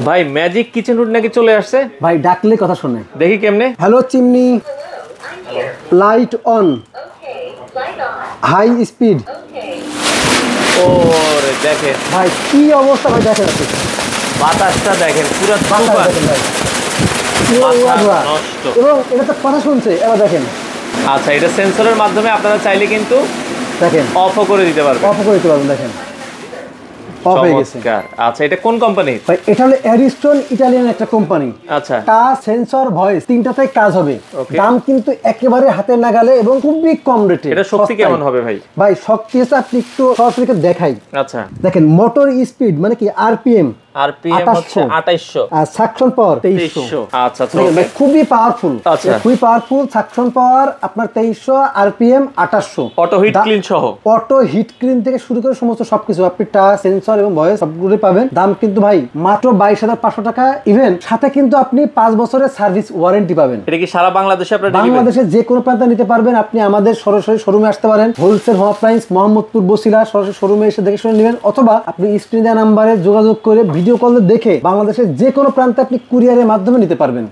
ভাই magic kitchen root নাকি চলে আসছে ভাই, ডাকলে কথা শুনে। দেখি কেমনে। Hello chimney, light on, high speed. ওরে দেখেন ভাই কি অবস্থা ভাই, দেখেন আপনি বাতাসটা দেখেন পুরো বাতাস তুফান। দেখেন ভাই, মাথা পুরো নষ্ট। এবং এটা তো কথা শুনছে। এবার দেখেন, আচ্ছা এটা সেন্সরের মাধ্যমে আপনারা চাইলে কিন্তু দেখেন অফও করে দিতে পারবেন। অফ করে দিতে পারবেন। দেখেন অফ হয়ে গেছে। চমৎকার। আচ্ছা এটা কোন কোম্পানি? ভাই এটা হলো অ্যারিস্টন, ইটালিয়ান একটা কোম্পানি। আচ্ছা টাচ, সেন্সর, ভয়েস তিনটাতেই কাজ হবে। Okay. দাম কিন্তু একেবারে হাতের নাগালে এবং খুবই কম রেটে। এটা শক্তি কেমন হবে ভাই? ভাই শক্তি হচ্ছে, আপনি একটু সরাসরি দেখাই। আচ্ছা দেখেন মোটর স্পিড মানে কি আরপিএম, আরপিএম হচ্ছে 2800 আর সাকশন পাওয়ার 2300। 2300। আচ্ছা আচ্ছা দেখেন ভাই, okay। খুবই পাওয়ারফুল। আচ্ছা। খুবই পাওয়ারফুল। সাকশন পাওয়ার আপনার 2300, আরপিএম 2800। অটো হিট ক্লিন সহ। অটো হিট ক্লিন থেকে শুরু করে সমস্ত সবকিছু আপনি টাচ, সেন্সর এবং ভয়েস সবগুলো পাবেন। দাম কিন্তু ভাই মাত্র 22,500 টাকা। ইভেন সাথে কিন্তু আপনি 5 বছরের সার্ভিস ওয়ারেন্টি পাবেন। এটা কি সারা বাংলাদেশে আপনারা ডেলিভারি? বাংলাদেশের যে কোনো প্রান্তে নিতে পারবেন। আপনি আমাদের সরাসরি শোরুমে আসতে পারেন। Wholesale home appliance, Mohammadpur Basila. সরাসরি শোরুমে এসে দেখে শুনে নেবেন, অথবা আপনি স্ক্রিনে দেওয়া নাম্বারে যোগাযোগ করে ভিডিও কলে দেখে বাংলাদেশের যে কোনো প্রান্তে আপনি কুরিয়ারের মাধ্যমে নিতে পারবেন।